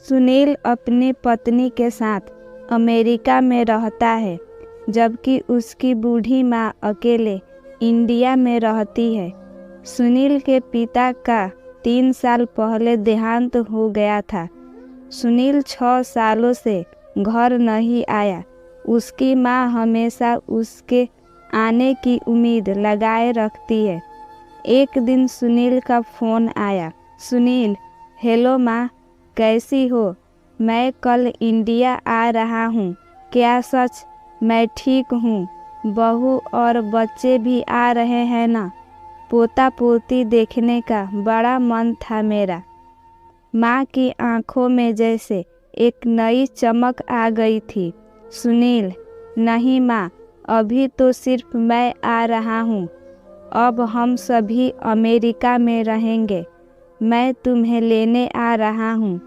सुनील अपनी पत्नी के साथ अमेरिका में रहता है, जबकि उसकी बूढ़ी माँ अकेले इंडिया में रहती है। सुनील के पिता का 3 साल पहले देहांत हो गया था। सुनील 6 सालों से घर नहीं आया। उसकी माँ हमेशा उसके आने की उम्मीद लगाए रखती है। एक दिन सुनील का फ़ोन आया। सुनील, हेलो माँ, कैसी हो? मैं कल इंडिया आ रहा हूँ। क्या सच? मैं ठीक हूँ। बहू और बच्चे भी आ रहे हैं ना? पोता पोती देखने का बड़ा मन था मेरा। माँ की आंखों में जैसे एक नई चमक आ गई थी। सुनील, नहीं माँ, अभी तो सिर्फ मैं आ रहा हूँ। अब हम सभी अमेरिका में रहेंगे। मैं तुम्हें लेने आ रहा हूँ।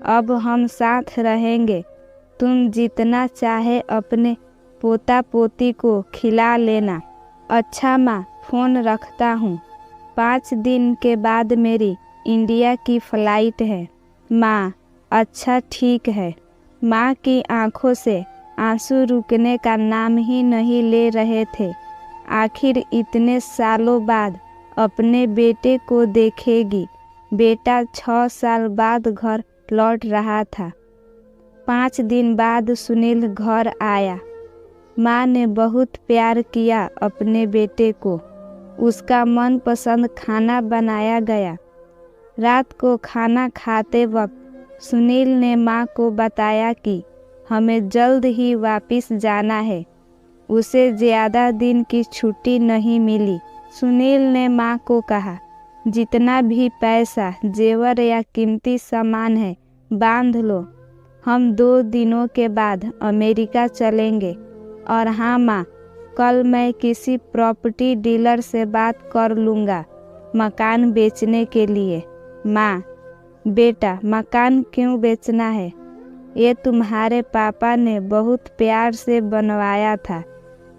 अब हम साथ रहेंगे। तुम जितना चाहे अपने पोता पोती को खिला लेना। अच्छा माँ, फ़ोन रखता हूँ। 5 दिन के बाद मेरी इंडिया की फ़्लाइट है। माँ, अच्छा ठीक है। माँ की आंखों से आंसू रुकने का नाम ही नहीं ले रहे थे। आखिर इतने सालों बाद अपने बेटे को देखेगी। बेटा 6 साल बाद घर लौट रहा था। 5 दिन बाद सुनील घर आया। माँ ने बहुत प्यार किया अपने बेटे को। उसका मनपसंद खाना बनाया गया। रात को खाना खाते वक्त सुनील ने माँ को बताया कि हमें जल्द ही वापस जाना है। उसे ज़्यादा दिन की छुट्टी नहीं मिली। सुनील ने माँ को कहा, जितना भी पैसा, जेवर या कीमती सामान है, बांध लो। हम 2 दिनों के बाद अमेरिका चलेंगे। और हाँ माँ, कल मैं किसी प्रॉपर्टी डीलर से बात कर लूँगा मकान बेचने के लिए। माँ, बेटा, मकान क्यों बेचना है? ये तुम्हारे पापा ने बहुत प्यार से बनवाया था।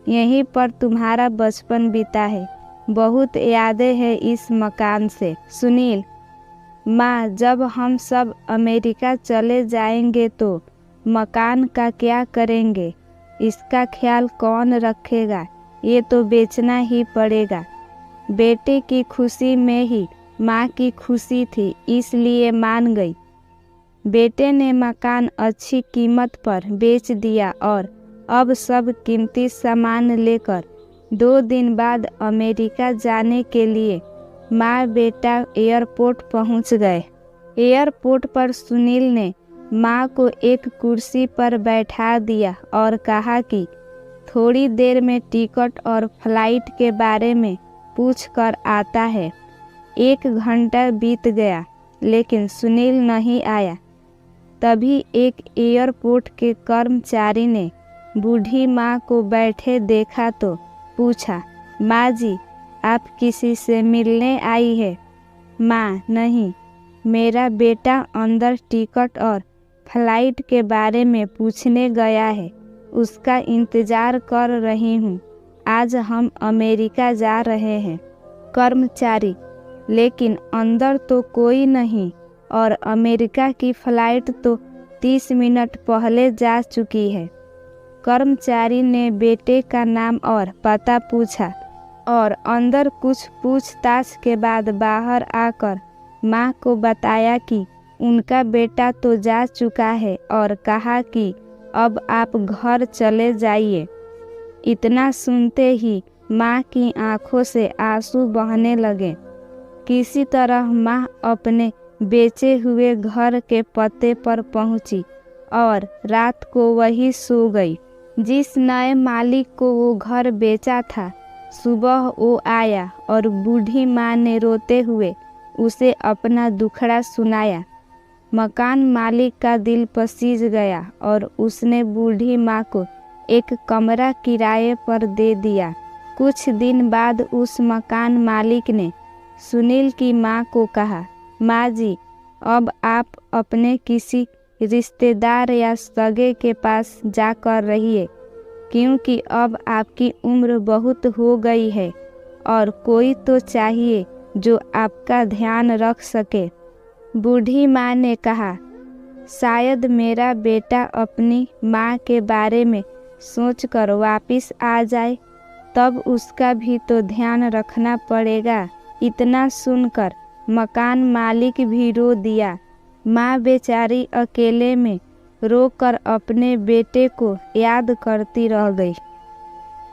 यहीं पर तुम्हारा बचपन बीता है। बहुत यादें हैं इस मकान से। सुनील, माँ, जब हम सब अमेरिका चले जाएंगे तो मकान का क्या करेंगे? इसका ख्याल कौन रखेगा? ये तो बेचना ही पड़ेगा। बेटे की खुशी में ही माँ की खुशी थी, इसलिए मान गई। बेटे ने मकान अच्छी कीमत पर बेच दिया और अब सब कीमती सामान लेकर 2 दिन बाद अमेरिका जाने के लिए माँ बेटा एयरपोर्ट पहुँच गए। एयरपोर्ट पर सुनील ने माँ को एक कुर्सी पर बैठा दिया और कहा कि थोड़ी देर में टिकट और फ्लाइट के बारे में पूछ कर आता है। 1 घंटा बीत गया, लेकिन सुनील नहीं आया। तभी एक एयरपोर्ट के कर्मचारी ने बूढ़ी माँ को बैठे देखा तो पूछा, माँ जी, आप किसी से मिलने आई है? माँ, नहीं, मेरा बेटा अंदर टिकट और फ्लाइट के बारे में पूछने गया है। उसका इंतज़ार कर रही हूँ। आज हम अमेरिका जा रहे हैं। कर्मचारी, लेकिन अंदर तो कोई नहीं और अमेरिका की फ़्लाइट तो 30 मिनट पहले जा चुकी है। कर्मचारी ने बेटे का नाम और पता पूछा और अंदर कुछ पूछताछ के बाद बाहर आकर माँ को बताया कि उनका बेटा तो जा चुका है और कहा कि अब आप घर चले जाइए। इतना सुनते ही माँ की आंखों से आंसू बहने लगे। किसी तरह माँ अपने बेचे हुए घर के पते पर पहुँची और रात को वही सो गई। जिस नए मालिक को वो घर बेचा था, सुबह वो आया और बूढ़ी माँ ने रोते हुए उसे अपना दुखड़ा सुनाया। मकान मालिक का दिल पसीज गया और उसने बूढ़ी माँ को एक कमरा किराए पर दे दिया। कुछ दिन बाद उस मकान मालिक ने सुनील की माँ को कहा, माँ जी, अब आप अपने किसी रिश्तेदार या सगे के पास जाकर रहिए, क्योंकि अब आपकी उम्र बहुत हो गई है और कोई तो चाहिए जो आपका ध्यान रख सके। बूढ़ी माँ ने कहा, शायद मेरा बेटा अपनी माँ के बारे में सोचकर वापस आ जाए, तब उसका भी तो ध्यान रखना पड़ेगा। इतना सुनकर मकान मालिक भी रो दिया। माँ बेचारी अकेले में रोकर अपने बेटे को याद करती रह गई।